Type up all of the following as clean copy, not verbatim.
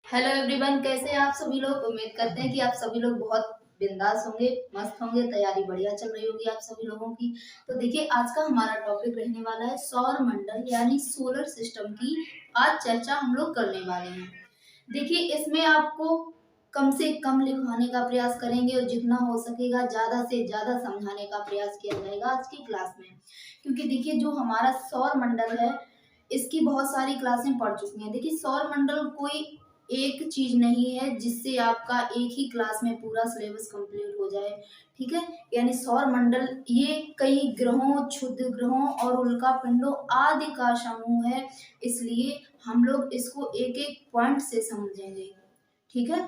Hello everyone, कैसे हैं आप सभी लोग। उम्मीद करते हैं कि आप सभी लोग बहुत बिंदास होंगे, मस्त होंगे। तैयारी बढ़िया चल रही होगी आप सभी लोगों की। तो देखिए, आज का हमारा टॉपिक रहने वाला है सौर मंडल यानी सोलर सिस्टम की। आज चर्चा हम लोग करने वाले हैं। देखिए, इसमें आपको कम से कम लिखवाने का प्रयास करेंगे और जितना हो सकेगा ज्यादा से ज्यादा समझाने का प्रयास किया जाएगा आज की क्लास में। क्योंकि देखिए, जो हमारा सौर मंडल है इसकी बहुत सारी क्लासें पढ़ चुकी हैं। देखिए, सौर मंडल कोई एक चीज नहीं है जिससे आपका एक ही क्लास में पूरा सिलेबस कंप्लीट हो जाए। ठीक है, यानी सौर मंडल ये कई ग्रहों, क्षुद्र ग्रहों और उल्का पिंडों आदि का समूह है। इसलिए हम लोग इसको एक एक पॉइंट से समझेंगे। ठीक है,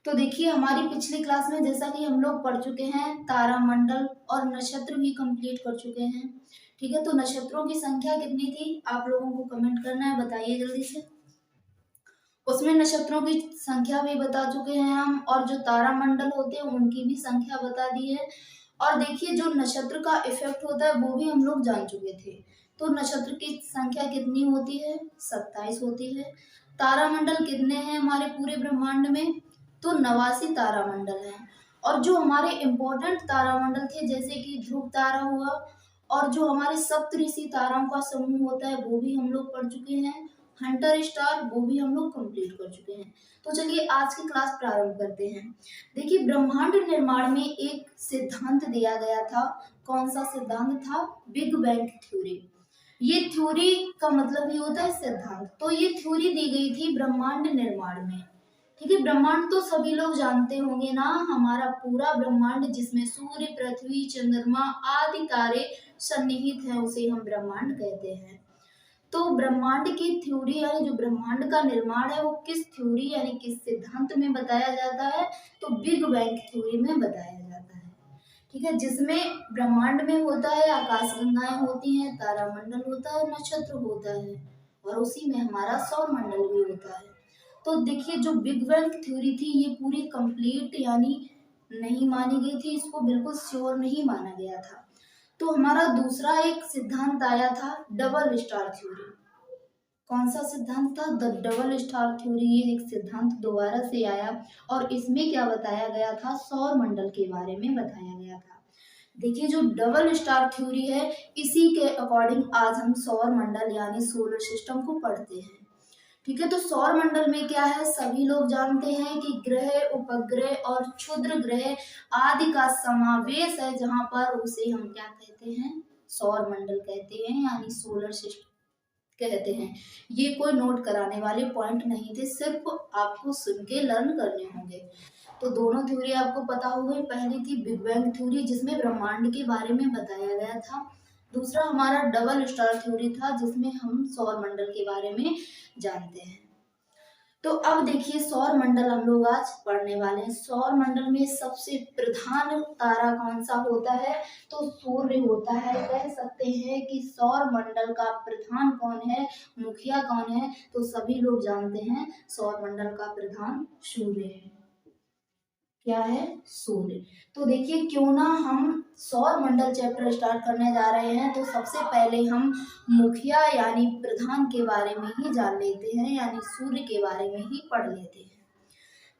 तो देखिए, हमारी पिछली क्लास में जैसा कि हम लोग पढ़ चुके हैं तारामंडल और नक्षत्र भी कंप्लीट कर चुके हैं। ठीक है, तो नक्षत्रों की संख्या कितनी थी आप लोगों को कमेंट करना है, बताइए जल्दी से। उसमें नक्षत्रों की संख्या भी बता चुके हैं हम, और जो तारामंडल होते हैं उनकी भी संख्या बता दी है। और देखिए, जो नक्षत्र का इफेक्ट होता है वो भी हम लोग जान चुके थे। तो नक्षत्र की संख्या कितनी होती है? 27 होती है। तारामंडल कितने हैं हमारे पूरे ब्रह्मांड में? तो 89 तारामंडल हैं। और जो हमारे इम्पोर्टेंट तारामंडल थे जैसे कि ध्रुव तारा हुआ, और जो हमारे सप्तऋषि ताराओं का समूह होता है वो भी हम लोग पढ़ चुके हैं। हंटर स्टार वो भी हम लोग कंप्लीट कर चुके हैं। तो चलिए आज की क्लास प्रारंभ करते हैं। देखिए, ब्रह्मांड निर्माण में एक सिद्धांत दिया गया था। कौन सा सिद्धांत था? Big bang theory. ये थ्योरी का मतलब ही होता है सिद्धांत। तो ये थ्योरी दी गई थी ब्रह्मांड निर्माण में। ठीक है, ब्रह्मांड तो सभी लोग जानते होंगे ना, हमारा पूरा ब्रह्मांड जिसमें सूर्य, पृथ्वी, चंद्रमा आदि तारे सन्निहित हैं उसे हम ब्रह्मांड कहते हैं। तो ब्रह्मांड की थ्योरी यानी जो ब्रह्मांड का निर्माण है वो किस थ्योरी यानी किस सिद्धांत में बताया जाता है? तो बिग बैंग थ्योरी में बताया जाता है। ठीक है, जिसमें ब्रह्मांड में होता है आकाशगंगाएं होती हैं, तारामंडल होता है, नक्षत्र होता है, और उसी में हमारा सौर मंडल भी होता है। तो देखिए, जो बिग बैंग थ्योरी थी ये पूरी कंप्लीट यानी नहीं मानी गई थी, इसको बिल्कुल श्योर नहीं माना गया था। तो हमारा दूसरा एक सिद्धांत आया था डबल स्टार थ्योरी। कौन सा सिद्धांत था? The double star theory. ये एक सिद्धांत दोबारा से आया, और इसमें क्या बताया गया था? सौर मंडल के बारे में बताया गया था। देखिए, जो डबल स्टार थ्योरी है इसी के अकॉर्डिंग आज हम सौर मंडल यानी सोलर सिस्टम को पढ़ते हैं। ठीक है, तो सौर मंडल में क्या है? सभी लोग जानते हैं कि ग्रह, उपग्रह और क्षुद्र ग्रह आदि का समावेश है, जहां पर उसे हम क्या कहते हैं? सौर मंडल कहते हैं यानी सोलर सिस्टम कहते हैं। ये कोई नोट कराने वाले पॉइंट नहीं थे, सिर्फ आपको सुन के लर्न करने होंगे। तो दोनों थ्योरी आपको पता हो गई। पहली थी बिग बैंग थ्योरी जिसमें ब्रह्मांड के बारे में बताया गया था। दूसरा हमारा डबल स्टार थ्योरी था जिसमें हम सौर मंडल के बारे में जानते हैं। तो अब देखिए, सौर मंडल हम लोग आज पढ़ने वाले हैं। सौर मंडल में सबसे प्रधान तारा कौन सा होता है? तो सूर्य होता है। कह सकते हैं कि सौर मंडल का प्रधान कौन है, मुखिया कौन है? तो सभी लोग जानते हैं सौर मंडल का प्रधान सूर्य है। क्या है? सूर्य। तो देखिए, क्यों ना हम सौर मंडल चैप्टर स्टार्ट करने जा रहे हैं, तो सबसे पहले हम मुखिया यानी प्रधान के बारे में ही जान लेते हैं, यानी सूर्य के बारे में ही पढ़ लेते हैं।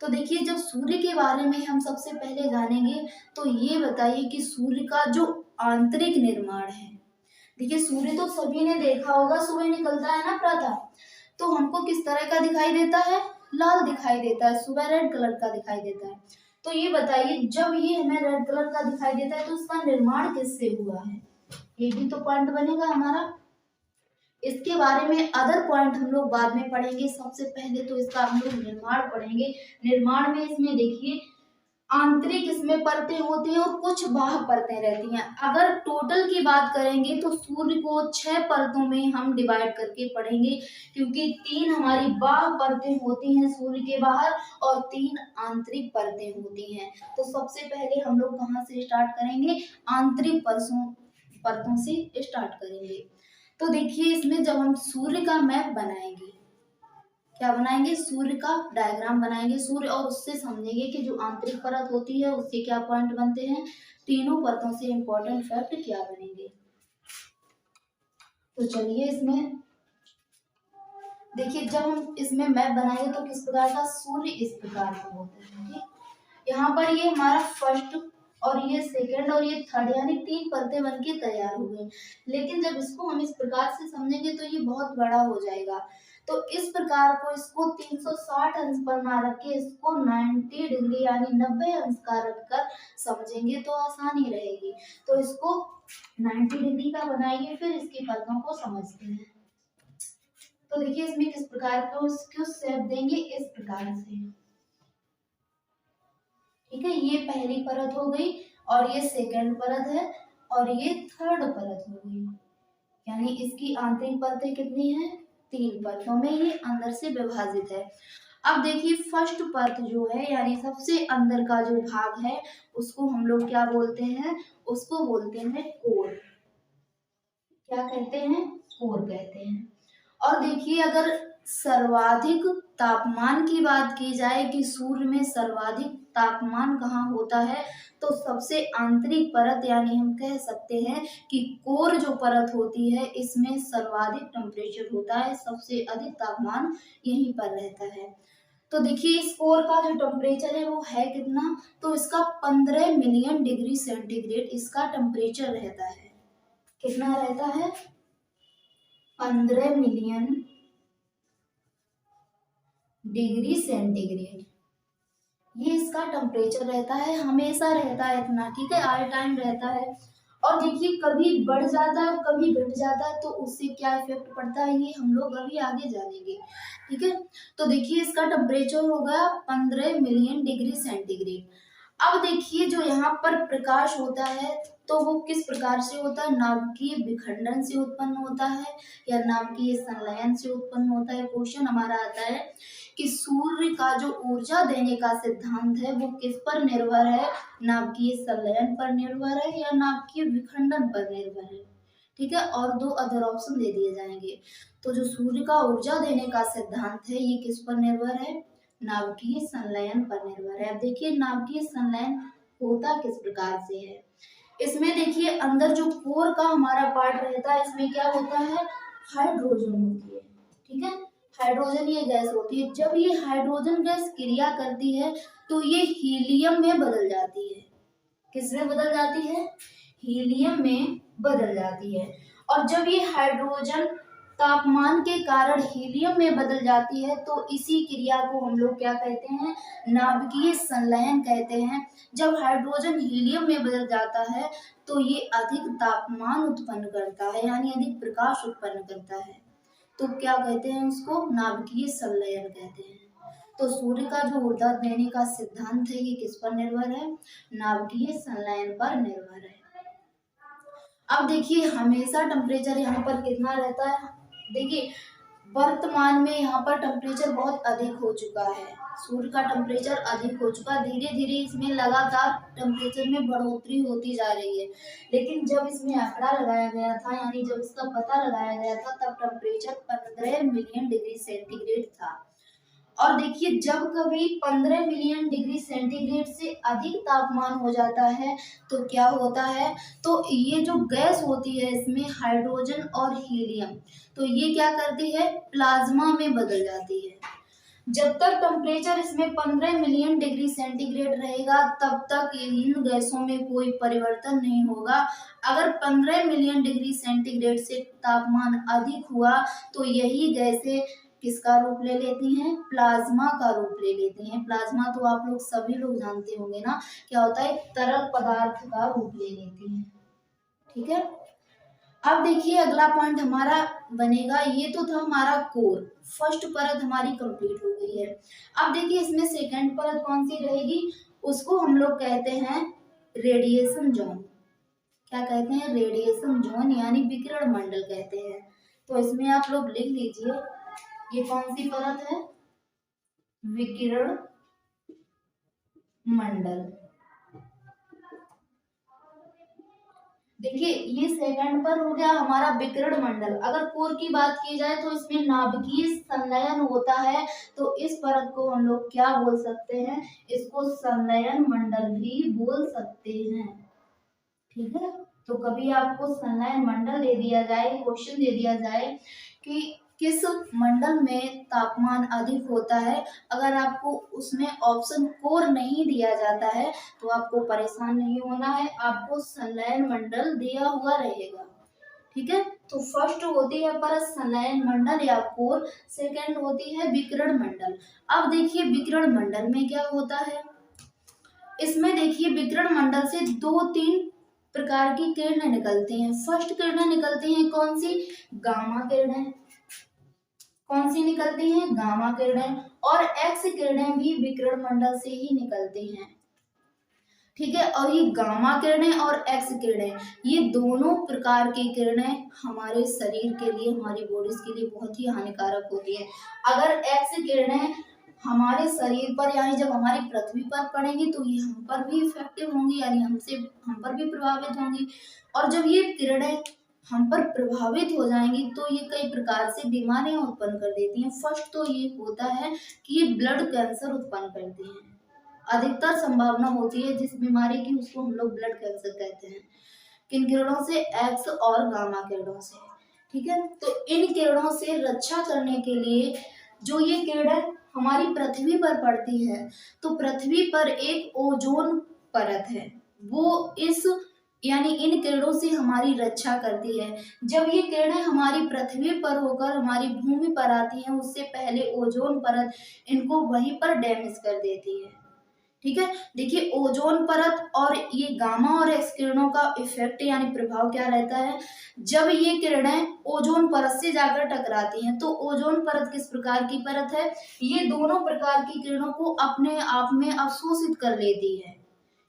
तो देखिए, जब सूर्य के बारे में हम सबसे पहले जानेंगे तो ये बताइए कि सूर्य का जो आंतरिक निर्माण है। देखिए, सूर्य तो सभी ने देखा होगा, सुबह निकलता है ना प्रातः, तो हमको किस तरह का दिखाई देता है? लाल दिखाई देता है, सुबह रेड कलर का दिखाई देता है। तो ये बताइए, जब ये हमें रेड कलर का दिखाई देता है तो उसका निर्माण किससे हुआ है? ये भी तो पॉइंट बनेगा हमारा। इसके बारे में अदर पॉइंट हम लोग बाद में पढ़ेंगे। सबसे पहले तो इसका हम लोग निर्माण पढ़ेंगे। निर्माण में इसमें देखिए, आंतरिक इसमें परतें होती हैं और कुछ बाह्य परतें रहती हैं। अगर टोटल की बात करेंगे तो सूर्य को 6 परतों में हम डिवाइड करके पढ़ेंगे, क्योंकि 3 हमारी बाह्य परतें होती हैं सूर्य के बाहर और 3 आंतरिक परतें होती हैं। तो सबसे पहले हम लोग कहाँ से स्टार्ट करेंगे? आंतरिक परतों से स्टार्ट करेंगे। तो देखिए, इसमें जब हम सूर्य का मैप बनाएंगे, क्या बनाएंगे? सूर्य का डायग्राम बनाएंगे सूर्य, और उससे समझेंगे कि जो आंतरिक परत होती है उससे क्या पॉइंट बनते हैं, तीनों परतों से इंपॉर्टेंट फैक्ट क्या बनेंगे। तो चलिए, इसमें देखिए जब हम इसमें मैप बनाएंगे तो किस प्रकार का, सूर्य इस प्रकार का होता है। ठीक, यहाँ पर ये हमारा फर्स्ट और ये सेकंड और ये थर्ड यानी 3 परतें बनके तैयार हो गई। लेकिन जब इसको हम इस प्रकार से समझेंगे तो ये बहुत बड़ा हो जाएगा। तो इस प्रकार को इसको 360 अंश पर ना रख के इसको 90 डिग्री यानी 90 अंश का रखकर समझेंगे तो आसानी रहेगी। तो इसको 90 डिग्री का बनाइए, फिर इसकी परतों को समझते हैं। तो देखिए इसमें किस प्रकार का उसको शेप देंगे, इस प्रकार से। ठीक है, ये पहली परत हो गई और ये सेकंड परत है और ये थर्ड परत हो गई। यानी इसकी आंतरिक परतें कितनी है, 3 परतों में ये अंदर से विभाजित है। अब देखिए फर्स्ट परत जो है यानी सबसे अंदर का जो भाग है उसको हम लोग क्या बोलते हैं, उसको बोलते हैं कोर। क्या कहते हैं, कोर कहते हैं। और देखिए अगर सर्वाधिक तापमान की बात की जाए कि सूर्य में सर्वाधिक तापमान कहाँ होता है, तो सबसे आंतरिक परत यानी हम कह सकते हैं कि कोर जो परत होती है इसमें सर्वाधिक टेम्परेचर होता है, सबसे अधिक तापमान यहीं पर रहता है। तो देखिए इस कोर का जो टेम्परेचर है वो है कितना, तो इसका 15 मिलियन डिग्री सेंटीग्रेड इसका टेम्परेचर रहता है। कितना रहता है, 15 मिलियन डिग्री सेंटीग्रेड ये इसका टेम्परेचर रहता है, हमेशा रहता है इतना। ठीक है, ऑल टाइम रहता है। और देखिए कभी बढ़ जाता है कभी घट जाता है, तो उससे क्या इफेक्ट पड़ता है ये हम लोग अभी आगे जानेंगे। ठीक है, तो देखिए इसका टेम्परेचर होगा 15 मिलियन डिग्री सेंटीग्रेड। अब देखिए जो यहाँ पर प्रकाश होता है तो वो किस प्रकार से होता है, नाभिकीय विखंडन से उत्पन्न होता है या नाभिकीय संलयन से उत्पन्न होता है। क्वेश्चन हमारा आता है कि सूर्य का जो ऊर्जा देने का सिद्धांत है वो किस पर निर्भर है, नाभिकीय संलयन पर निर्भर है या नाभिकीय विखंडन पर निर्भर है। ठीक है, और 2 अदर ऑप्शन दे दिए जाएंगे। तो जो सूर्य का ऊर्जा देने का सिद्धांत है ये किस पर निर्भर है, नाभिकीय संलयन पर निर्भर है। अब देखिए नाभिकीय संलयन होता किस प्रकार से है, इसमें देखिए अंदर जो कोर का हमारा पार्ट रहता है इसमें क्या होता है, हाइड्रोजन होती है। ठीक है, हाइड्रोजन ये गैस होती है। जब ये हाइड्रोजन गैस क्रिया करती है तो ये हीलियम में बदल जाती है। किसमें बदल जाती है, हीलियम में बदल जाती है। और जब ये हाइड्रोजन तापमान के कारण हीलियम में बदल जाती है तो इसी क्रिया को हम लोग क्या कहते हैं, नाभिकीय संलयन कहते हैं। जब हाइड्रोजन हीलियम में बदल जाता है तो ये अधिक तापमान उत्पन्न करता है यानी अधिक प्रकाश उत्पन्न करता है। तो क्या कहते हैं उसको, नाभिकीय संलयन कहते हैं। तो सूर्य का जो ऊर्जा देने का सिद्धांत है ये किस पर निर्भर है, नाभिकीय संलयन पर निर्भर है। अब देखिए हमेशा टेम्परेचर यहाँ पर कितना रहता है, देखिए वर्तमान में यहाँ पर टेम्परेचर बहुत अधिक हो चुका है, सूर्य का टेम्परेचर अधिक हो चुका है। धीरे धीरे इसमें लगातार टेम्परेचर में बढ़ोतरी होती जा रही है। लेकिन जब इसमें आंकड़ा लगाया गया था यानी जब इसका पता लगाया गया था तब टेम्परेचर 15 मिलियन डिग्री सेंटीग्रेड था। और देखिए जब कभी 15 मिलियन डिग्री सेंटीग्रेड से अधिक तापमान हो जाता है तो क्या होता है, तो ये जो गैस होती है इसमें हाइड्रोजन और हीलियम, तो ये क्या करती है, प्लाज्मा में बदल जाती है। जब तक टेम्परेचर इसमें 15 मिलियन डिग्री सेंटीग्रेड रहेगा तब तक इन गैसों में कोई परिवर्तन नहीं होगा। अगर 15 मिलियन डिग्री सेंटीग्रेड से तापमान अधिक हुआ तो यही गैसें किसका रूप ले लेती हैं, प्लाज्मा का रूप ले लेती हैं। प्लाज्मा तो आप लोग सभी लोग जानते होंगे ना, क्या होता है, तरल पदार्थ का रूप ले लेती हैं। ठीक है, अब देखिए अगला पॉइंट हमारा बनेगा, ये तो था हमारा कोर, फर्स्ट परत हमारी कंप्लीट हो गई है। अब देखिए इसमें सेकंड परत कौन सी रहेगी, उसको हम लोग कहते हैं रेडिएशन जोन। क्या कहते हैं, रेडिएशन जोन यानी विकिरण मंडल कहते हैं। तो इसमें आप लोग लिख लीजिए ये कौन सी परत है, विकिरण मंडल। देखिए ये सेकंड पर हो गया हमारा विकिरण मंडल। अगर कोर की बात की जाए तो इसमें नाभिकीय संलयन होता है, तो इस परत को हम लोग क्या बोल सकते हैं, इसको संलयन मंडल भी बोल सकते हैं। ठीक है, तो कभी आपको संलयन मंडल दे दिया जाए, क्वेश्चन दे दिया जाए कि किस मंडल में तापमान अधिक होता है। अगर आपको उसमें ऑप्शन कोर नहीं दिया जाता है तो आपको परेशान नहीं होना है, आपको संलयन मंडल दिया हुआ रहेगा। ठीक है, तो फर्स्ट होती है पर संलयन मंडल या कोर, सेकंड होती है विकिरण मंडल। अब देखिए विकिरण मंडल में क्या होता है। इसमें देखिए विकिरण मंडल से दो तीन प्रकार की किरणें निकलती हैं। फर्स्ट किरणें निकलती हैं कौन सी, गामा किरणें। कौन सी निकलती हैं, गामा किरणें। और एक्स किरणें भी विकिरण मंडल से ही निकलती हैं। ठीक है, और ये गामा किरणें और एक्स किरणें, ये दोनों प्रकार की किरणें हमारे शरीर के लिए, हमारी बॉडीज के लिए बहुत ही हानिकारक होती है। अगर एक्स किरणें हमारे शरीर पर यानी जब हमारी पृथ्वी पर पड़ेंगी तो ये हम पर भी इफेक्टिव होंगी, यानी हम पर भी प्रभावित होंगी। और जब ये किरणें हम पर प्रभावित हो जाएंगी तो ये कई प्रकार से बीमारियां उत्पन्न कर देती हैं। फर्स्ट तो ये होता है कि ये ब्लड कैंसर उत्पन्न करती हैं। अधिकतर संभावना होती है जिस बीमारी की, उसको हम लोग ब्लड कैंसर कहते हैं। किन किरणों से, एक्स और गामा किरणों से। ठीक है, तो इन किरणों से रक्षा करने के लिए जो ये किरणें हमारी पृथ्वी पर पड़ती है, तो पृथ्वी पर एक ओजोन परत है, वो इस यानी इन किरणों से हमारी रक्षा करती है। जब ये किरणें हमारी पृथ्वी पर होकर हमारी भूमि पर आती हैं, उससे पहले ओजोन परत इनको वहीं पर डैमेज कर देती है। ठीक है, देखिए ओजोन परत और ये गामा और एक्स किरणों का इफेक्ट यानी प्रभाव क्या रहता है। जब ये किरणें ओजोन परत से जाकर टकराती हैं तो ओजोन परत किस प्रकार की परत है, ये दोनों प्रकार की किरणों को अपने आप में अवशोषित कर लेती है,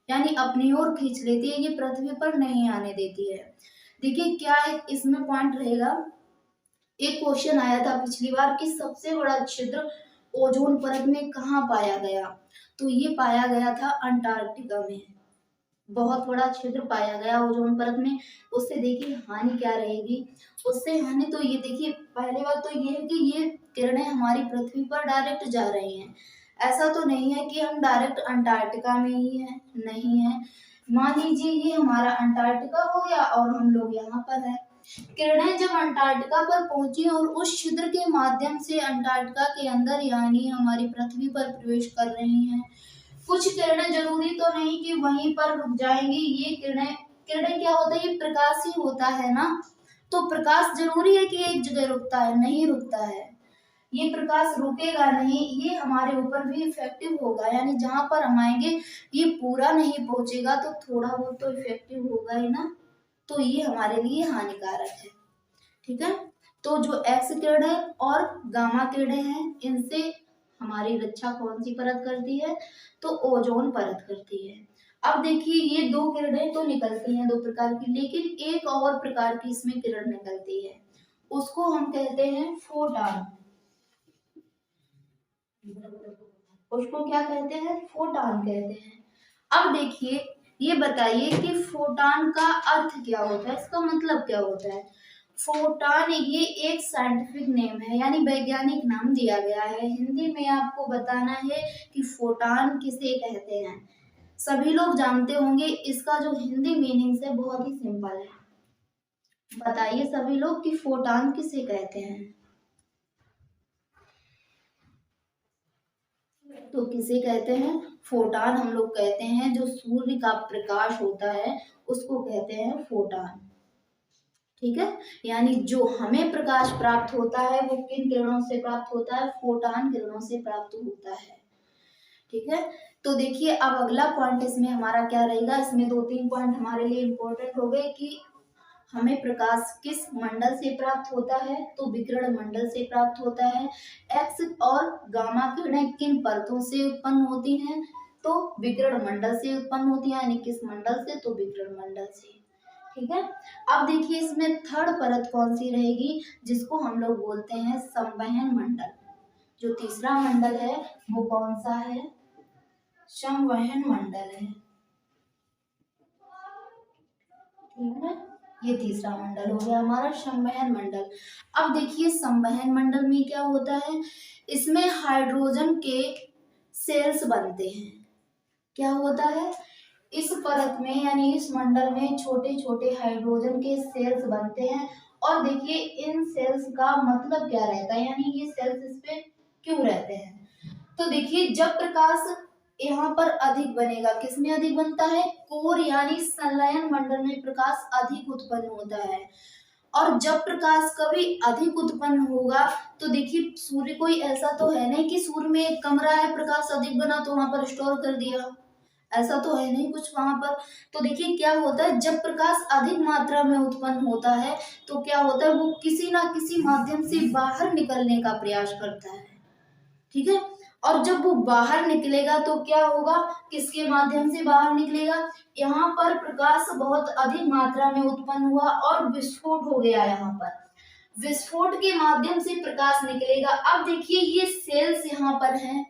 यानी अपनी ओर खींच लेती है, ये पृथ्वी पर नहीं आने देती है। देखिए क्या इसमें पॉइंट रहेगा, एक क्वेश्चन आया था पिछली बार कि सबसे बड़ा छिद्र ओजोन परत में कहाँ पाया गया, तो ये पाया गया था अंटार्कटिका में। बहुत बड़ा छिद्र पाया गया ओजोन परत में। उससे देखिए हानि क्या रहेगी, उससे हानि तो ये देखिए, पहली बात तो ये है कि ये किरणें हमारी पृथ्वी पर डायरेक्ट जा रही हैं। ऐसा तो नहीं है कि हम डायरेक्ट अंटार्कटिका में ही हैं, नहीं है। मान लीजिए ये हमारा अंटार्कटिका हो गया और हम लोग यहाँ पर हैं। किरणें जब अंटार्कटिका पर पहुंची और उस छिद्र के माध्यम से अंटार्कटिका के अंदर यानी हमारी पृथ्वी पर प्रवेश कर रही हैं। कुछ किरणें जरूरी तो नहीं कि वहीं पर रुक जाएंगी। ये किरणें किरणें क्या होता है, ये प्रकाश ही होता है ना, तो प्रकाश जरूरी है कि एक जगह रुकता है, नहीं रुकता है। ये प्रकाश रुकेगा नहीं, ये हमारे ऊपर भी इफेक्टिव होगा, यानी जहां पर हम आएंगे ये पूरा नहीं पहुंचेगा तो थोड़ा बहुत तो इफेक्टिव होगा ही ना, तो ये हमारे लिए हानिकारक है। ठीक है, तो जो एक्स किरणें और गामा किरणें हैं, इनसे हमारी रक्षा कौन सी परत करती है, तो ओजोन परत करती है। अब देखिए ये दो किरणें तो निकलती हैं दो प्रकार की, लेकिन एक और प्रकार की इसमें किरण निकलती है, उसको हम कहते हैं फोटॉन। उसको क्या कहते हैं, फोटॉन कहते हैं। अब देखिए ये बताइए कि फोटॉन का अर्थ क्या होता है, इसका मतलब क्या होता है। फोटॉन ये एक साइंटिफिक नेम है, यानी वैज्ञानिक नाम दिया गया है। हिंदी में आपको बताना है कि फोटॉन किसे कहते हैं। सभी लोग जानते होंगे, इसका जो हिंदी मीनिंग है बहुत ही सिंपल है। बताइए सभी लोग कि फोटॉन किसे कहते हैं, तो किसे कहते हैं, फोटॉन हम लोग कहते हैं जो सूर्य का प्रकाश होता है उसको कहते हैं फोटॉन। ठीक है, यानी जो हमें प्रकाश प्राप्त होता है वो किन किरणों से प्राप्त होता है, फोटॉन किरणों से प्राप्त होता है। ठीक है, तो देखिए अब अगला पॉइंट इसमें हमारा क्या रहेगा, इसमें दो तीन पॉइंट हमारे लिए इम्पोर्टेंट हो गए कि हमें प्रकाश किस मंडल से प्राप्त होता है, तो विकिरण मंडल से प्राप्त होता है। एक्स और गामा किरणें किन परतों से उत्पन्न होती हैं, तो विकिरण मंडल से उत्पन्न होती है, यानी किस मंडल से, तो विकिरण मंडल से। ठीक है, अब देखिए इसमें थर्ड परत कौन सी रहेगी, जिसको हम लोग बोलते हैं संवहन मंडल। जो तीसरा मंडल है वो कौन सा है, संवहन मंडल है। ठीक है, ये तीसरा मंडल हो गया हमारा संवहन मंडल। अब देखिए संवहन मंडल में क्या होता है, इसमें हाइड्रोजन के सेल्स बनते हैं। क्या होता है, इस परत में यानी इस मंडल में छोटे छोटे हाइड्रोजन के सेल्स बनते हैं और देखिए इन सेल्स का मतलब क्या रहता है, यानी ये सेल्स इस पे क्यों रहते हैं। तो देखिए जब प्रकाश यहाँ पर अधिक बनेगा, किसमें अधिक बनता है, कोर यानी संलयन मंडल में प्रकाश अधिक उत्पन्न होता है। और जब प्रकाश कभी अधिक उत्पन्न होगा तो देखिए सूर्य कोई ऐसा तो है नहीं कि सूर्य में एक कमरा है, प्रकाश अधिक बना तो वहां पर स्टोर कर दिया, ऐसा तो है नहीं कुछ वहां पर। तो देखिए क्या होता है, जब प्रकाश अधिक मात्रा में उत्पन्न होता है तो क्या होता है, वो किसी ना किसी माध्यम से बाहर निकलने का प्रयास करता है, ठीक है। और जब वो बाहर निकलेगा तो क्या होगा, किसके माध्यम से बाहर निकलेगा, यहाँ पर प्रकाश बहुत अधिक मात्रा में उत्पन्न हुआ और विस्फोट हो गया, यहाँ पर विस्फोट के माध्यम से प्रकाश निकलेगा। अब देखिए ये सेल्स यहाँ पर हैं,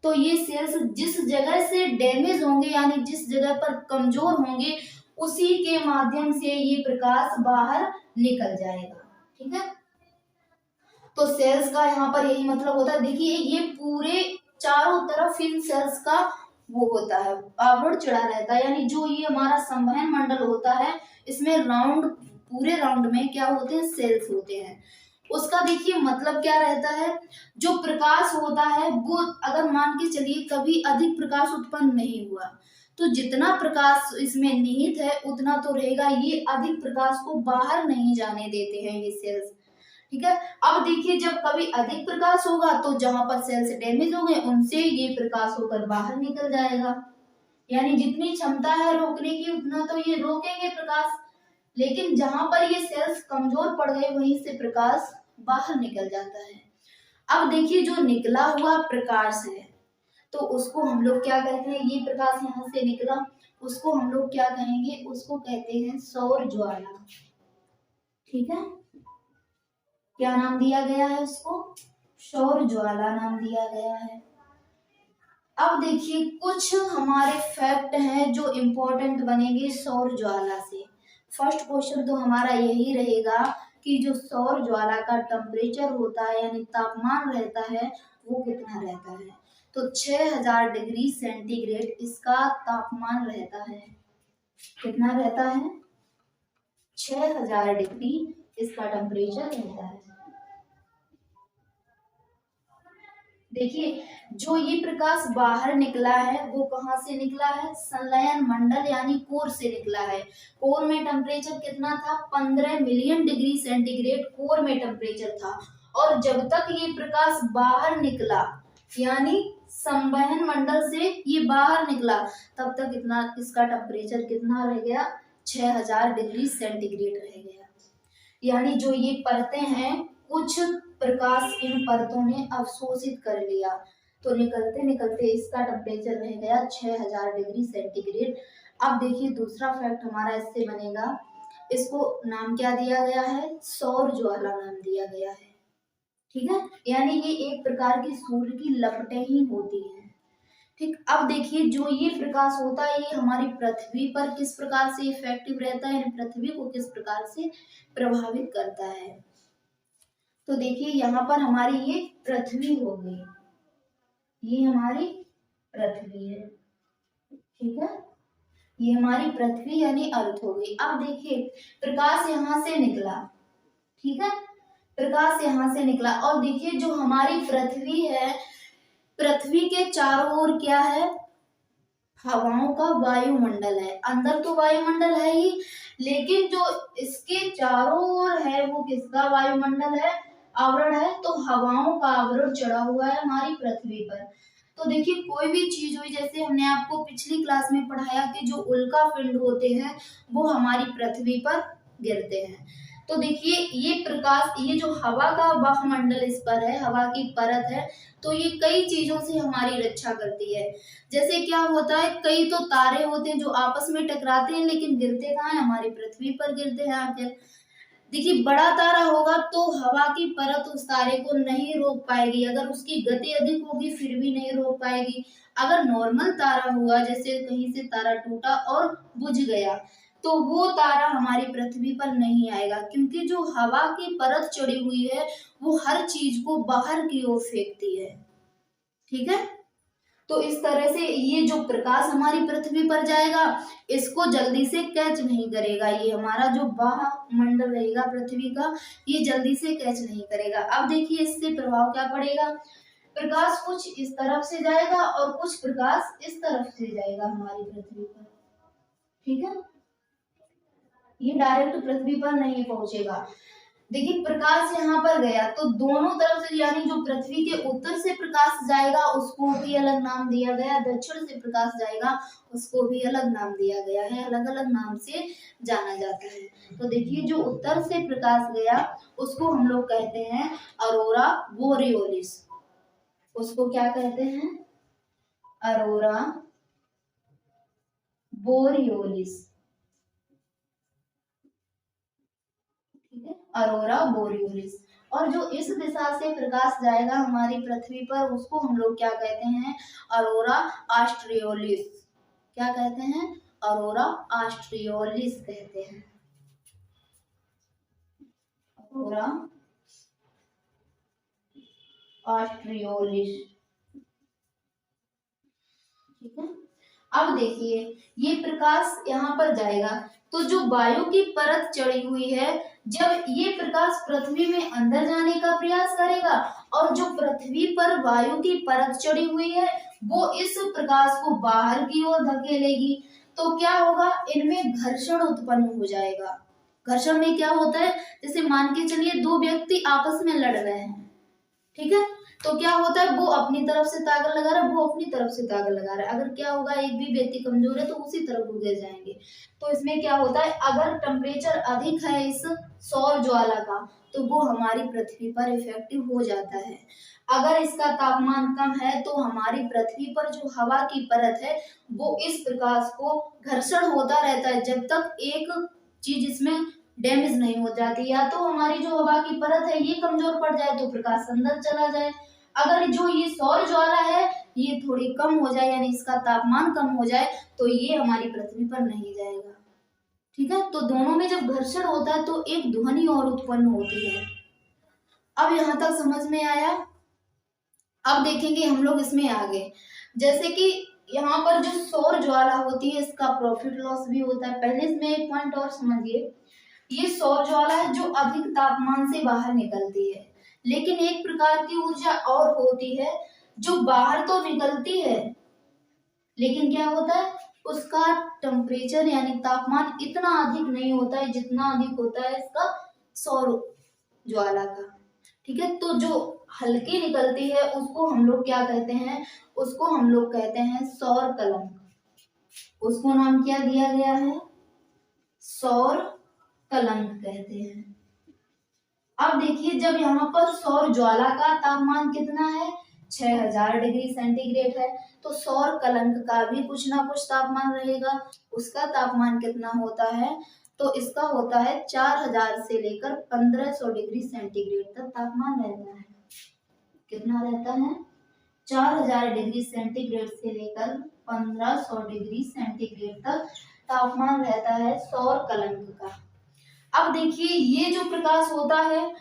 तो ये सेल्स जिस जगह से डैमेज होंगे यानी जिस जगह पर कमजोर होंगे उसी के माध्यम से ये प्रकाश बाहर निकल जाएगा, ठीक है। तो सेल्स का यहाँ पर यही मतलब होता है। देखिए ये पूरे चारों तरफ इन सेल्स का वो होता है, आवरण चढ़ा रहता है, यानी जो ये हमारा संवहन मंडल होता है इसमें राउंड, पूरे राउंड में क्या होते हैं, सेल्स होते हैं। उसका देखिए मतलब क्या रहता है, जो प्रकाश होता है वो अगर मान के चलिए कभी अधिक प्रकाश उत्पन्न नहीं हुआ तो जितना प्रकाश इसमें निहित है उतना तो रहेगा, ये अधिक प्रकाश को बाहर नहीं जाने देते हैं ये सेल्स, ठीक है। अब देखिए जब कभी अधिक प्रकाश होगा तो जहां पर सेल्स डैमेज हो गए उनसे ये प्रकाश होकर बाहर निकल जाएगा, यानी जितनी क्षमता है रोकने की उतना तो ये रोकेंगे प्रकाश, लेकिन जहां पर ये सेल्स कमजोर पड़ गए वहीं से प्रकाश बाहर निकल जाता है। अब देखिए जो निकला हुआ प्रकाश है तो उसको हम लोग क्या कहते हैं, ये प्रकाश यहाँ से निकला उसको हम लोग क्या कहेंगे, उसको कहते हैं सौर ज्वाला, ठीक है। क्या नाम दिया गया है उसको, सौर ज्वाला नाम दिया गया है। अब देखिए कुछ हमारे फैक्ट हैं जो इम्पोर्टेंट बनेंगे सौर ज्वाला से। फर्स्ट क्वेश्चन तो हमारा यही रहेगा कि जो सौर ज्वाला का टेम्परेचर होता है यानी तापमान रहता है वो कितना रहता है, तो 6000 डिग्री सेंटीग्रेड इसका तापमान रहता है। कितना रहता है, 6000 डिग्री इसका टेम्परेचर रहता है। देखिए जो ये प्रकाश बाहर निकला है वो कहाँ से निकला है, संलयन मंडल यानी कोर से निकला है। कोर में टेम्परेचर कितना था, 15 मिलियन डिग्री सेंटीग्रेड कोर में टेम्परेचर था। और जब तक ये प्रकाश बाहर निकला यानी संवहन मंडल से ये बाहर निकला तब तक इतना इसका टेम्परेचर कितना रह गया, 6000 डिग्री सेंटीग्रेड रह गया। यानी जो ये परतें हैं कुछ प्रकाश इन परतों ने अवशोषित कर लिया, तो निकलते निकलते इसका टेम्परेचर रह गया 6000 डिग्री सेंटीग्रेड। अब देखिए दूसरा फैक्ट हमारा इससे बनेगा, इसको नाम क्या दिया गया है, सौर ज्वाला नाम दिया गया है, ठीक है। यानी ये एक प्रकार की सूर्य की लपटें ही होती हैं, ठीक। अब देखिए जो ये प्रकाश होता है ये हमारी पृथ्वी पर किस प्रकार से इफेक्टिव रहता है, पृथ्वी को किस प्रकार से प्रभावित करता है। तो देखिए यहाँ पर हमारी ये पृथ्वी हो गई, ये हमारी पृथ्वी है, ठीक है। ये हमारी पृथ्वी यानी अर्थ हो गई। अब देखिए प्रकाश यहाँ से निकला, ठीक है, प्रकाश यहाँ से निकला और देखिए जो हमारी पृथ्वी है, पृथ्वी के चारों ओर क्या है, हवाओं का वायुमंडल है। अंदर तो वायुमंडल है ही, लेकिन जो इसके चारों ओर है वो किसका वायुमंडल है, आवरण है, तो हवाओं का आवरण चढ़ा हुआ है हमारी पृथ्वी पर। तो देखिए कोई भी चीज हुई, जैसे हमने आपको पिछली क्लास में पढ़ाया कि जो उल्का पिंड होते हैं वो हमारी पृथ्वी पर गिरते हैं। तो देखिए ये प्रकाश, ये जो हवा का वायुमंडल इस पर है, हवा की परत है, तो ये कई चीजों से हमारी रक्षा करती है। जैसे क्या होता है, कई तो तारे होते हैं जो आपस में टकराते हैं लेकिन गिरते कहाँ हैं, हमारी पृथ्वी पर गिरते हैं आखिर। देखिए बड़ा तारा होगा तो हवा की परत उस तारे को नहीं रोक पाएगी, अगर उसकी गति अधिक होगी फिर भी नहीं रोक पाएगी। अगर नॉर्मल तारा हुआ, जैसे कहीं से तारा टूटा और बुझ गया, तो वो तारा हमारी पृथ्वी पर नहीं आएगा, क्योंकि जो हवा की परत चढ़ी हुई है वो हर चीज को बाहर की ओर फेंकती है, ठीक है। तो इस तरह से ये जो प्रकाश हमारी पृथ्वी पर जाएगा इसको जल्दी से कैच नहीं करेगा, ये हमारा जो बाह्य मंडल रहेगा पृथ्वी का ये जल्दी से कैच नहीं करेगा। अब देखिए इससे प्रभाव क्या पड़ेगा, प्रकाश कुछ इस तरफ से जाएगा और कुछ प्रकाश इस तरफ से जाएगा हमारी पृथ्वी पर, ठीक है, ये डायरेक्ट पृथ्वी पर नहीं पहुंचेगा। देखिए प्रकाश यहाँ पर गया तो दोनों तरफ से, यानी जो पृथ्वी के उत्तर से प्रकाश जाएगा उसको भी अलग नाम दिया गया, दक्षिण से प्रकाश जाएगा उसको भी अलग नाम दिया गया है, अलग अलग नाम से जाना जाता है। तो देखिए जो उत्तर से प्रकाश गया उसको हम लोग कहते हैं अरोरा बोरियोलिस, उसको क्या कहते हैं, अरोरा बोरियोलिस, अरोरा बोरियोलिस। और जो इस दिशा से प्रकाश जाएगा हमारी पृथ्वी पर उसको हम लोग क्या कहते हैं, अरोरा ऑस्ट्रियोलिस, क्या कहते हैं, अरोरा ऑस्ट्रियोलिस कहते हैं, अरोरा ऑस्ट्रियोलिस, ठीक है। अब देखिए ये प्रकाश यहाँ पर जाएगा तो जो वायु की परत चढ़ी हुई है, जब ये प्रकाश पृथ्वी में अंदर जाने का प्रयास करेगा और जो पृथ्वी पर वायु की परत चढ़ी हुई है वो इस प्रकाश को बाहर की ओर धकेलेगी, तो क्या होगा, इनमें घर्षण उत्पन्न हो जाएगा। घर्षण में क्या होता है, जैसे मान के चलिए दो व्यक्ति आपस में लड़ रहे हैं, ठीक है, तो क्या होता है वो अपनी तरफ से ताकत लगा रहा है, वो अपनी तरफ से ताकत लगा रहा है, अगर क्या होगा एक भी व्यक्ति कमजोर है तो उसी तरफ वो गिर जाएंगे। तो इसमें क्या होता है, अगर टेम्परेचर अधिक है इस सौर ज्वाला का तो वो हमारी पृथ्वी पर इफेक्टिव हो जाता है, अगर इसका तापमान कम है तो हमारी पृथ्वी पर जो हवा की परत है वो इस प्रकाश को घर्षण होता रहता है जब तक एक चीज इसमें डैमेज नहीं हो जाती, या तो हमारी जो हवा की परत है ये कमजोर पड़ जाए तो प्रकाश अंदर चला जाए, अगर जो ये सौर ज्वाला है ये थोड़ी कम हो जाए यानी इसका तापमान कम हो जाए तो ये हमारी पृथ्वी पर नहीं जाएगा, ठीक है। तो दोनों में जब घर्षण होता है तो एक ध्वनि और उत्पन्न होती है। अब यहाँ तक समझ में आया। अब देखेंगे हम लोग इसमें आगे, जैसे कि यहाँ पर जो सौर ज्वाला होती है इसका प्रॉफिट लॉस भी होता है। पहले इसमें एक पॉइंट और समझिए, ये सौर ज्वाला है जो अधिक तापमान से बाहर निकलती है, लेकिन एक प्रकार की ऊर्जा और होती है जो बाहर तो निकलती है लेकिन क्या होता है उसका टेम्परेचर यानी तापमान इतना अधिक नहीं होता है जितना अधिक होता है इसका सौर ज्वाला का, ठीक है। तो जो हल्की निकलती है उसको हम लोग क्या कहते हैं, उसको हम लोग कहते हैं सौर कलंक, उसको नाम क्या दिया गया है, सौर कलंक कहते हैं। अब देखिए जब यहाँ पर सौर ज्वाला का तापमान कितना है, 6000 डिग्री सेंटीग्रेड है, तो सौर कलंक का भी कुछ ना कुछ तापमान रहेगा, उसका तापमान कितना होता है, तो इसका होता है 4000 से लेकर 1500 डिग्री सेंटीग्रेड तक तापमान रहता है। कितना रहता है, 4000 डिग्री सेंटीग्रेड से लेकर 1500 डिग्री सेंटीग्रेड तक तापमान रहता है सौर कलंक का। अब देखिए ये जो प्रकाश होता है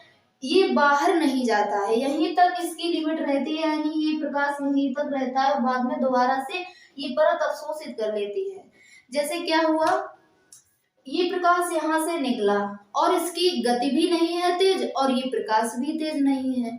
ये बाहर नहीं जाता है, यहीं तक इसकी लिमिट रहती है, यानी ये प्रकाश यहीं तक रहता है, बाद में दोबारा से ये परत अवशोषित कर लेती है। जैसे क्या हुआ, ये प्रकाश यहाँ से निकला और इसकी गति भी नहीं है तेज और ये प्रकाश भी तेज नहीं है,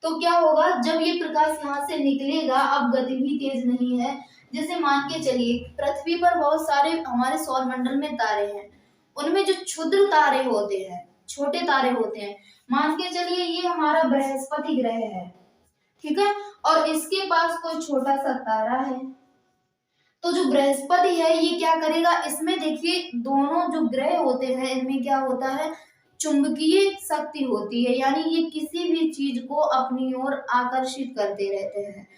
तो क्या होगा जब ये प्रकाश यहाँ से निकलेगा, अब गति भी तेज नहीं है, जैसे मान के चलिए पृथ्वी पर बहुत सारे हमारे सौर मंडल में तारे हैं, उनमें जो क्षुद्र तारे होते हैं, छोटे तारे होते हैं, मान के चलिए ये हमारा बृहस्पति ग्रह है, ठीक है, और इसके पास कोई छोटा सा तारा है, तो जो बृहस्पति है ये क्या करेगा, इसमें देखिए दोनों जो ग्रह होते हैं इनमें क्या होता है, चुंबकीय शक्ति होती है, यानी ये किसी भी चीज को अपनी ओर आकर्षित करते रहते हैं।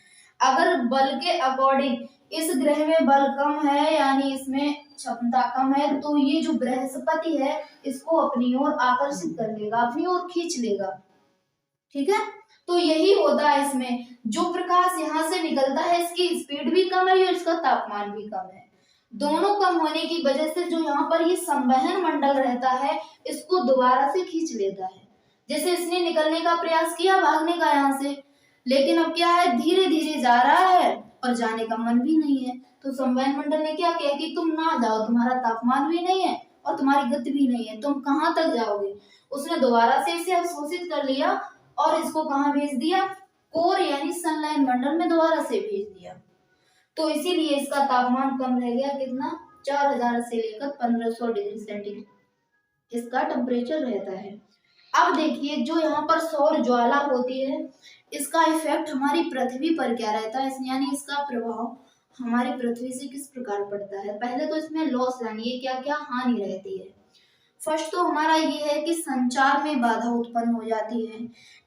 अगर बल के अकॉर्डिंग इस ग्रह में बल कम है यानी इसमें क्षमता कम है तो ये जो बृहस्पति है इसको अपनी ओर आकर्षित कर लेगा, अपनी ओर खींच लेगा, ठीक है। तो यही होता है इसमें, जो प्रकाश यहाँ से निकलता है इसकी स्पीड भी कम है और इसका तापमान भी कम है, दोनों कम होने की वजह से जो यहाँ पर ये संवहन मंडल रहता है इसको दोबारा से खींच लेता है। जैसे इसने निकलने का प्रयास किया भागने का यहाँ से, लेकिन अब क्या है धीरे धीरे जा रहा है और जाने का मन भी नहीं है। तो संवहन मंडल ने क्या किया कि तुम ना जाओ, तुम्हारा तापमान भी नहीं है और तुम्हारी गति भी नहीं है, तुम कहाँ तक जाओगे। उसने दोबारा से इसे अवशोषित कर लिया और इसको कहाँ भेज दिया, कोर यानी संलयन मंडल में दोबारा से भेज दिया। तो इसीलिए इसका तापमान कम रह गया, कितना, 4000 से लेकर 1500 डिग्री सेंटीग्रेड इसका टेम्परेचर रहता है। अब देखिए जो यहाँ पर सौर ज्वाला होती है, इसका इफेक्ट हमारी पृथ्वी पर क्या रहता है, यानी इसका प्रभाव हमारी पृथ्वी से किस प्रकार पड़ता है। पहले तो इसमें लॉस यानी क्या क्या हानि रहती है। फर्स्ट तो हमारा ये है कि संचार में बाधा उत्पन्न हो जाती है।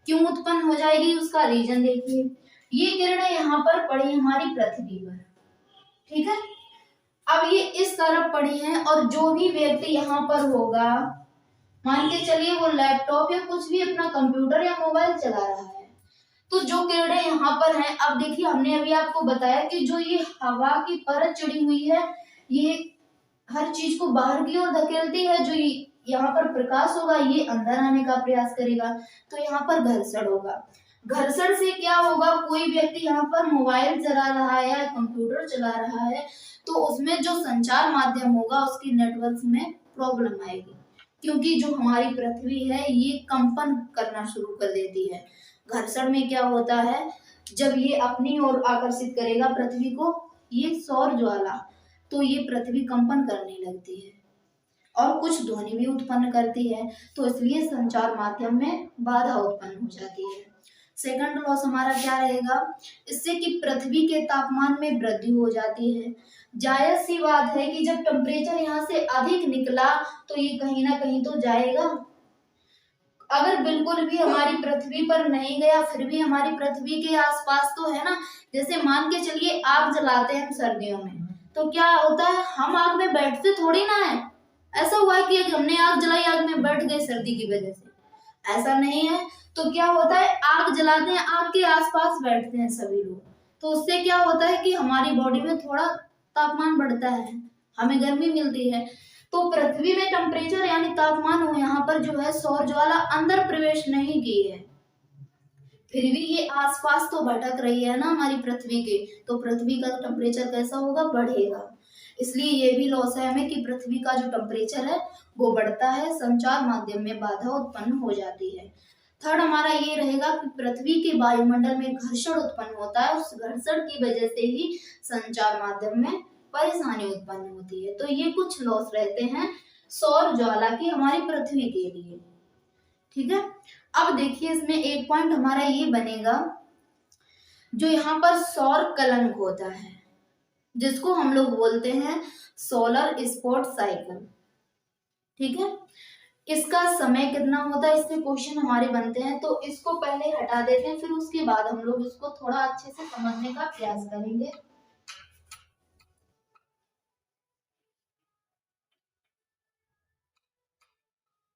क्यों उत्पन्न हो जाएगी, उसका रीजन देखिए। ये किरणें यहाँ पर पड़ी हमारी पृथ्वी पर, ठीक है। अब ये इस तरफ पड़ी हैं और जो भी व्यक्ति यहाँ पर होगा, मान के चलिए वो लैपटॉप या कुछ भी अपना कंप्यूटर या मोबाइल चला रहा है, तो जो किरणें यहाँ पर हैं, अब देखिए हमने अभी आपको बताया कि जो ये हवा की परत चढ़ी हुई है, ये हर चीज को बाहर की ओर धकेलती है। जो यहाँ पर प्रकाश होगा ये अंदर आने का प्रयास करेगा, तो यहाँ पर घर्षण होगा। घर्षण से क्या होगा, कोई व्यक्ति यहाँ पर मोबाइल चला रहा है या कंप्यूटर चला रहा है, तो उसमें जो संचार माध्यम होगा उसकी नेटवर्क में प्रॉब्लम आएगी, क्योंकि जो हमारी पृथ्वी है ये कंपन करना शुरू कर देती है। घर्षण में क्या होता है, जब ये अपनी ओर आकर्षित करेगा पृथ्वी को, ये सौर ज्वाला, तो ये पृथ्वी कंपन करने लगती है और कुछ ध्वनि भी उत्पन्न करती है, तो इसलिए संचार माध्यम में बाधा उत्पन्न हो जाती है। सेकंड लॉस हमारा क्या रहेगा, इससे कि पृथ्वी के तापमान में वृद्धि हो जाती है। जायज सी बात है कि जब टेम्परेचर यहाँ से अधिक निकला तो ये कहीं ना कहीं तो जाएगा। अगर बिल्कुल भी हमारी पृथ्वी पर नहीं गया, फिर भी हमारी पृथ्वी के आसपास तो है ना। जैसे मान के चलिए आग जलाते हैं हम सर्दियों में, तो क्या होता है, हम आग में बैठते थोड़ी ना है। ऐसा हुआ है कि हमने आग जलाई, आग में बैठ गए सर्दी की वजह से, ऐसा नहीं है। तो क्या होता है, आग जलाते हैं, आग के आसपास बैठते हैं सभी लोग, तो उससे क्या होता है कि हमारी बॉडी में थोड़ा तापमान बढ़ता है, हमें गर्मी मिलती है। तो पृथ्वी में टेम्परेचर यानी तापमान हो यहाँ पर जो है सौर ज्वाला अंदर प्रवेश नहीं की है, फिर भी ये आसपास तो भटक रही है ना हमारी पृथ्वी के, तो पृथ्वी का टेम्परेचर कैसा होगा, बढ़ेगा। इसलिए ये भी लॉस है हमें कि पृथ्वी का जो टेम्परेचर है वो बढ़ता है, संचार माध्यम में बाधा उत्पन्न हो जाती है। थर्ड हमारा ये रहेगा कि पृथ्वी के वायुमंडल में घर्षण उत्पन्न होता है, उस घर्षण की वजह से ही संचार माध्यम में परेशानी उत्पन्न होती है। तो ये कुछ लॉस रहते हैं सौर ज्वाला की हमारी पृथ्वी के लिए, ठीक है। अब देखिए इसमें एक पॉइंट हमारा ये बनेगा, जो यहाँ पर सौर कलंक होता है, जिसको हम लोग बोलते हैं सोलर स्पॉट साइकिल, ठीक है। इसका समय कितना होता है, इससे क्वेश्चन हमारे बनते हैं, तो इसको पहले हटा देते हैं, फिर उसके बाद हम लोग इसको थोड़ा अच्छे से समझने का प्रयास करेंगे।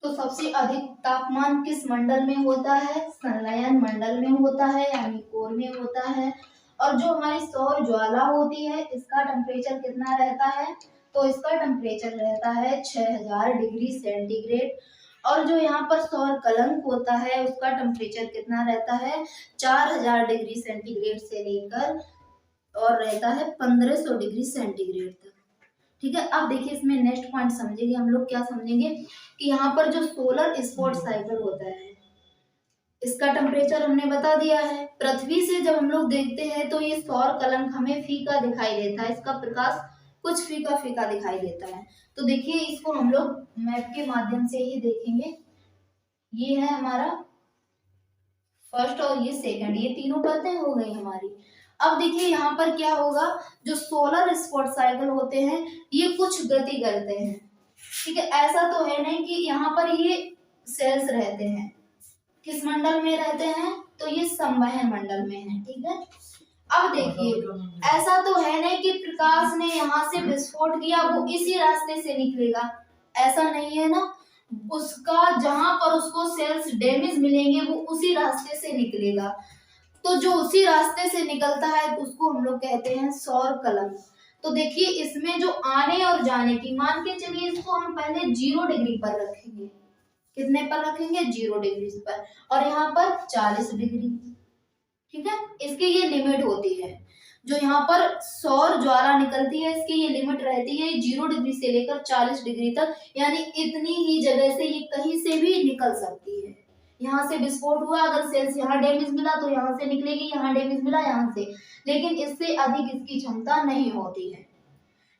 तो सबसे अधिक तापमान किस मंडल में होता है, संलयन मंडल में होता है यानी कोर में होता है। और जो हमारी सौर ज्वाला होती है इसका टेम्परेचर कितना रहता है, तो इसका टेम्परेचर रहता है 6000 डिग्री सेंटीग्रेड। और जो यहाँ पर सौर कलंक होता है उसका टेम्परेचर कितना रहता है, 4000 डिग्री सेंटीग्रेड से लेकर और रहता है 1500 डिग्री सेंटीग्रेड तक, ठीक है। अब देखिए इसमें नेक्स्ट पॉइंट समझेंगे हम लोग, क्या समझेंगे कि यहाँ पर जो सोलर स्पॉट साइकिल होता है इसका टेम्परेचर हमने बता दिया है। पृथ्वी से जब हम लोग देखते हैं तो ये सौर कलंक हमें फीका दिखाई देता है, इसका प्रकाश कुछ फीका फीका दिखाई देता है। तो देखिए इसको हम लोग मैप के माध्यम से ही देखेंगे। ये है हमारा फर्स्ट और ये सेकंड, ये तीनों बातें हो गई हमारी। अब देखिए यहाँ पर क्या होगा, जो सोलर स्पॉट साइकिल होते हैं ये कुछ गति करते हैं, ठीक है। ऐसा तो है नहीं कि यहाँ पर ये सेल्स रहते हैं, किस मंडल में रहते हैं, तो ये संवहन मंडल में है, ठीक है। अब देखिए ऐसा तो है नहीं कि प्रकाश ने यहाँ से विस्फोट किया वो इसी रास्ते से निकलेगा, ऐसा नहीं है ना। उसका जहां पर उसको सेल्स डैमेज मिलेंगे वो उसी रास्ते से निकलेगा, तो जो उसी रास्ते से निकलता है उसको हम लोग कहते हैं सौर कलंक। तो देखिए इसमें जो आने और जाने की, मान के चलिए इसको हम पहले 0 डिग्री पर रखेंगे, कितने पर रखेंगे, 0 डिग्री पर, और यहाँ पर 40 डिग्री, ठीक है। इसकी ये लिमिट होती है, जो यहाँ पर सौर ज्वाला निकलती है इसकी ये लिमिट रहती है 0 डिग्री से लेकर 40 डिग्री तक, यानी इतनी ही जगह से ये कहीं से भी निकल सकती है। यहाँ से विस्फोट हुआ, अगर सेल्स यहाँ डैमेज मिला तो यहाँ से निकलेगी, यहाँ डैमेज मिला यहाँ से, लेकिन इससे अधिक इसकी क्षमता नहीं होती है।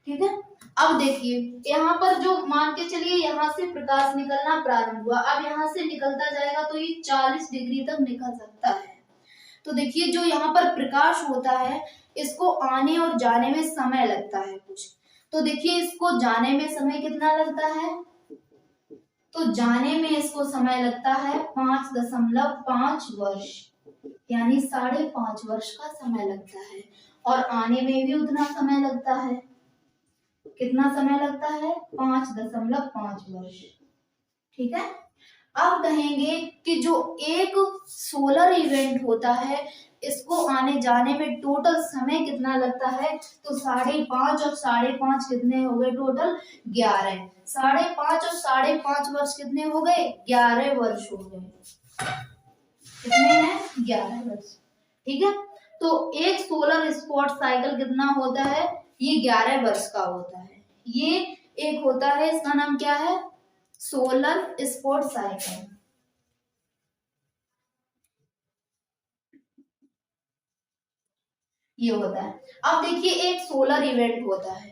ठीक है, अब देखिए यहाँ पर जो मान के चलिए यहाँ से प्रकाश निकलना प्रारंभ हुआ, अब यहाँ से निकलता जाएगा तो ये 40 डिग्री तक निकल सकता है। तो देखिए जो यहाँ पर प्रकाश होता है इसको आने और जाने में समय लगता है कुछ, तो देखिए इसको जाने में समय कितना लगता है, तो जाने में इसको समय लगता है 5.5 वर्ष, यानी 5.5 वर्ष का समय लगता है, और आने में भी उतना समय लगता है। कितना समय लगता है, 5.5 वर्ष। ठीक है, अब कहेंगे कि जो एक सोलर इवेंट होता है इसको आने जाने में टोटल समय कितना लगता है, तो 5.5 और 5.5 कितने हो गए, टोटल 11। 5.5 और 5.5 वर्ष कितने हो गए, 11 वर्ष हो गए। कितने हैं, 11 वर्ष। ठीक है, तो एक सोलर स्पॉट साइकिल कितना होता है, ये 11 वर्ष का होता है। ये एक होता है, इसका नाम क्या है, सोलर स्पॉट साइकिल। ये होता है। अब देखिए एक सोलर इवेंट होता है,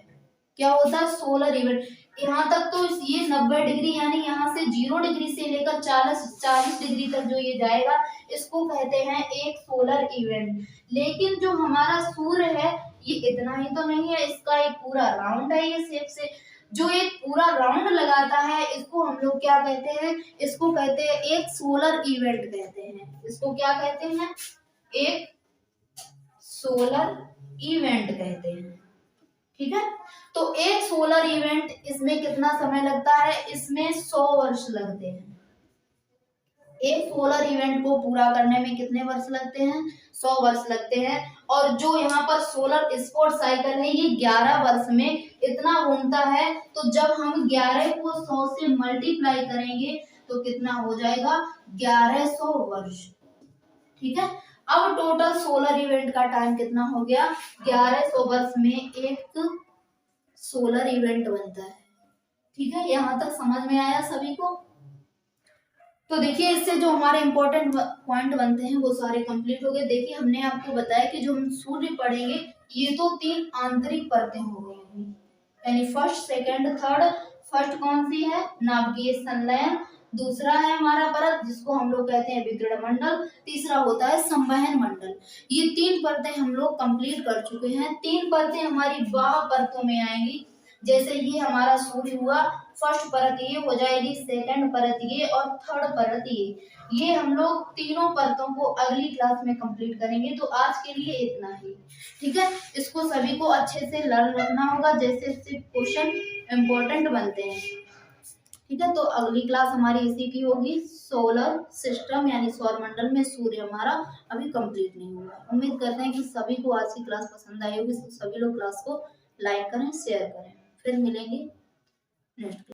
क्या होता है, सोलर इवेंट। यहाँ तक तो ये 90 डिग्री, यानी यहाँ से 0 डिग्री से लेकर 40 डिग्री तक जो ये जाएगा इसको कहते हैं एक सोलर इवेंट। लेकिन जो हमारा सूर्य है ये इतना ही तो नहीं है, इसका एक पूरा राउंड है, ये शेप से जो एक पूरा राउंड लगाता है इसको हम लोग क्या कहते हैं, इसको कहते हैं एक सोलर इवेंट कहते हैं। इसको क्या कहते हैं, एक सोलर इवेंट कहते हैं। ठीक है, तो एक सोलर इवेंट, इसमें कितना समय लगता है, इसमें 100 वर्ष लगते हैं। एक सोलर इवेंट को पूरा करने में कितने वर्ष लगते हैं, 100 वर्ष लगते हैं। और जो यहाँ पर सोलर स्पॉट साइकिल है ये 11 वर्ष में इतना घूमता है, तो जब हम 11 को 100 से मल्टीप्लाई करेंगे तो कितना हो जाएगा, 1100 वर्ष। ठीक है, अब टोटल सोलर इवेंट का टाइम कितना हो गया, 1100 वर्ष में एक सोलर इवेंट बनता है। ठीक है, यहाँ तक समझ में आया सभी को। तो देखिए इससे जो हमारे इंपॉर्टेंट पॉइंट बनते हैं वो सारे कंप्लीट हो गए। देखिए हमने आपको बताया कि जो हम सूर्य पढ़ेंगे ये तो 3 आंतरिक परतें हो गई, यानी फर्स्ट, सेकंड, थर्ड। फर्स्ट कौन सी है, नाभिकीय संलयन। दूसरा है हमारा परत जिसको हम लोग कहते हैं विकिरण मंडल। तीसरा होता है संवहन मंडल। ये 3 परतें हम लोग कंप्लीट कर चुके हैं। 3 परतें हमारी बाह्य परतों में आएंगी, जैसे ये हमारा सूर्य हुआ, फर्स्ट परत ये हो जाएगी, सेकंड परत ये, और थर्ड परत ये हम लोग तीनों परतों को अगली क्लास में कंप्लीट करेंगे। तो आज के लिए इतना ही। ठीक है, इसको सभी को अच्छे से लर्न रखना होगा, जैसे इससे क्वेश्चन इंपॉर्टेंट बनते हैं। ठीक है, तो अगली क्लास हमारी इसी की होगी, सोलर सिस्टम यानी सौर मंडल में सूर्य हमारा अभी कंप्लीट नहीं हुआ। उम्मीद करते हैं कि सभी को आज की क्लास पसंद आई होगी। सभी लोग क्लास को लाइक करें, शेयर करें। फिर मिलेंगे नेक्स्ट।